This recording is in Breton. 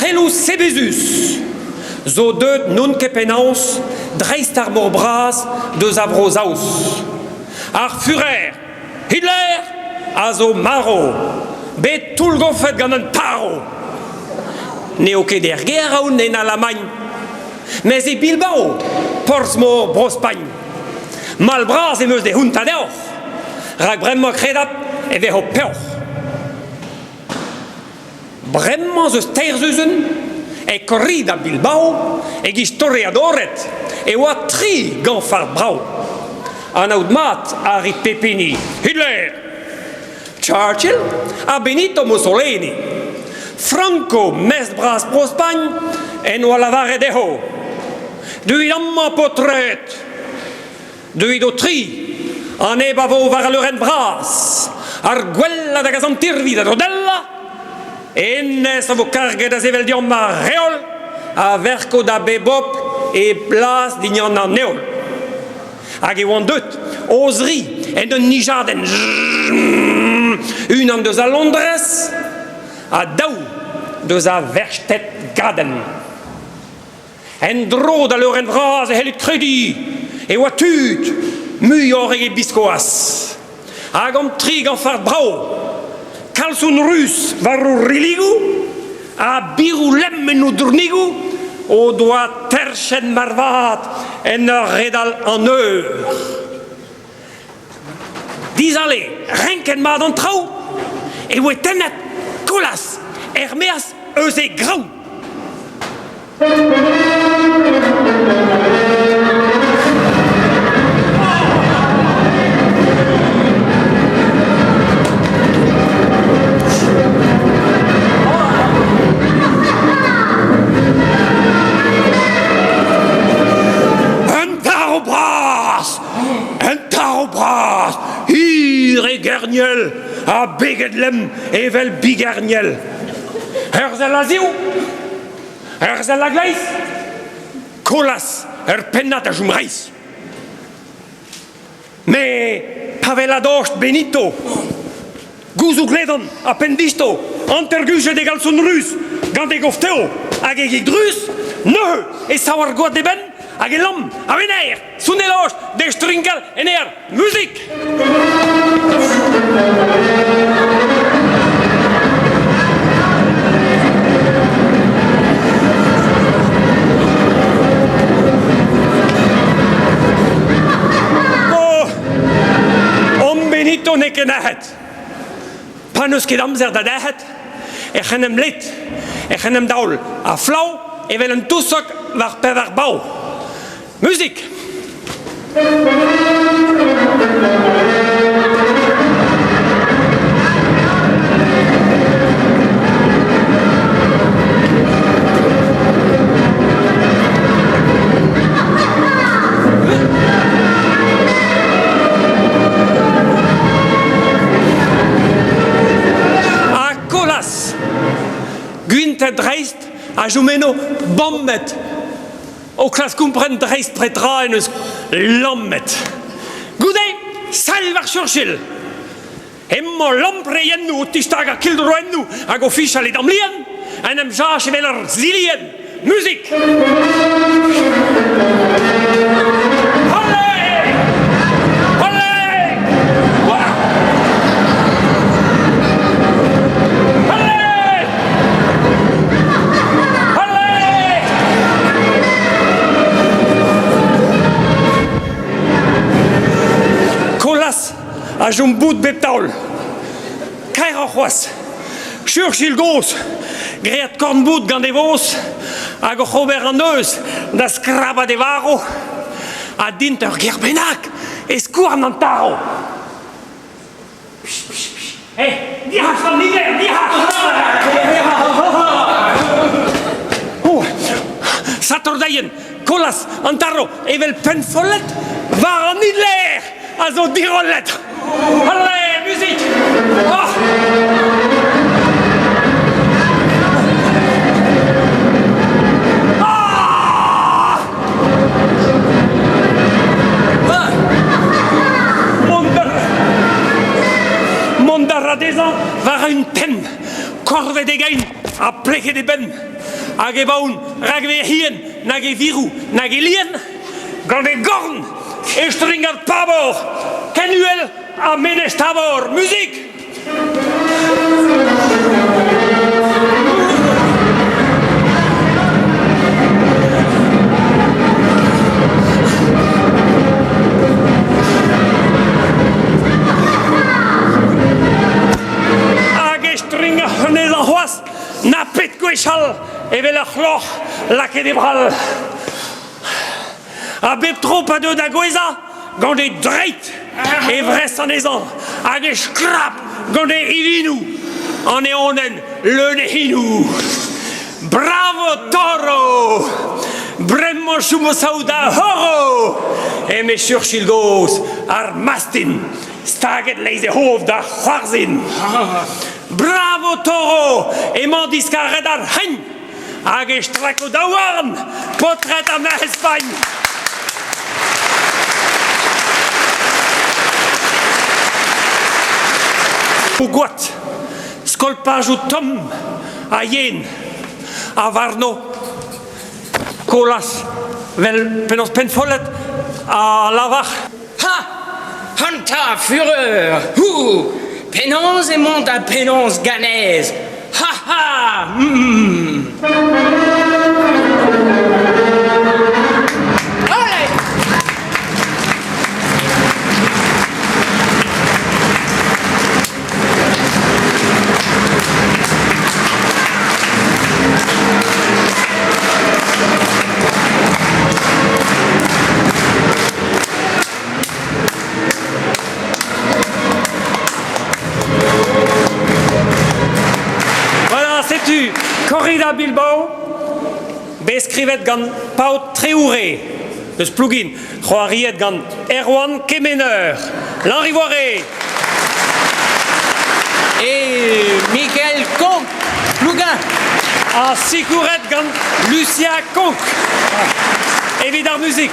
Trelus Sebezus, zo deut non kepenaus, dreist ar mor bras deus a brozaus. Ar Führer, Hitler, a zo maro, bet tout gofet gant an taro. Neo ket er ger aoun en Alamagne, mais e Bilbao, Portsmouth, Brospagne. Mal bras e meus de hunta deoc'h, rak bremmañ kredat e vezo peoc'h. Bremmañ zeus teirzuzen e korrid a Bilbao e historiadoret e oa 3 gant far brao. An aout mat a rit pepini Hitler, Churchill a Benito Mussolini, Franco mest bras Brospagne en oa lavare deho. Duit amman potret, duit o 3 an eb a vo war a leuren bras, ar gwella da gazan tirvi da rodella, ennes a vo karget a zevel dian ma reol, a verko da bebop e plas dignan an neol. Hag e oan deut, ozri en un nijaden, un an deus a Londres, a daou deus a verstet gaden. En dro da leuren bras e hellit kredi, e oa tut, muior ege biskoaz. Hag am 3 gant far brao, kalsoun rus war o riligu, a birou lemmen o drnigu, o doa terchen marvat en ur redal an eur. Dizale, renken mat an trao, e oe tennet kolas, meas eus e grau. Hier e gerniel, a beget lem evel bigerniel. Zel a ziou, zel a gleiz, kolas pennat a jumreiz. Me pavel a docht Benito, gouzou gledon a pendisto, anterguge de galson rus, gant e gofteo, hag e drus, neuh e sawar goat de ben, hag e lam, a vener, soun e loch, de stringal en musik! Benito ne ken ahet. Pa neus ket amzer da dahet, e c'henem let, e c'henem daol a flau, evel un tousok war pevar bau. Musik! Dreist a jomeno bommet o klas kumpren dreist pretra en eus lammet. Goude, sal war Churchill. Emmo lampreien nou, tistag a kildroen nou, hag o fichal et amlien, en em jach evel ar zilien. Musik! A jom bout bep taol. Kaer ar c'hoaz. Churchill goz. Great kornbout gant e voz. Hag o c'hober an eus da skraba de varo. A dint ur gerbenak. Eskouarn an taro. Dihas van Hitler, dihas! Saturdaien, kolas an taro. Evel penfollet war an Hitler. A zo dirollet. Allez, musique! Oh! Ah! Mondar a dezan war un ten corvée des gains, à plequer des ben, à gebaun, ragvé hien, nag virou, nag lien, gant des gorn, et stringer pabor, canuel, à menestabor, musique! Na pet gwechal e vel ar c'hloc'h lak e debral. A bep trop a deud a gweza gant e dreit e vres an ezan hag e skrap gant e ivinou an e onen leun e hinou. Bravo toro! Bremmo choumo saouda horo! E me surchil goz ar mastin staget leiz e hov da c'hoarzin. Bravo toro! E man diskaret ar hein! Hag e strako da warn! Potret am na Espagne! O gwat! Skolpajou tom a yen a varno kolas vel penaos penfollet a lavach. Ha! Hanta fureur! Hou! Pénance et monte à pénance ganaise. Ha ha! Allez! Sais-tu, corrida Bilbao, beskrivet gant Paut Treouré, eus plougin, c'hoariet gant Erwan Kemeneur, l'Henri-Voiré. Et Michael Conque, Plouguin. A sikouret gant Lucia Conque. Evidar musique.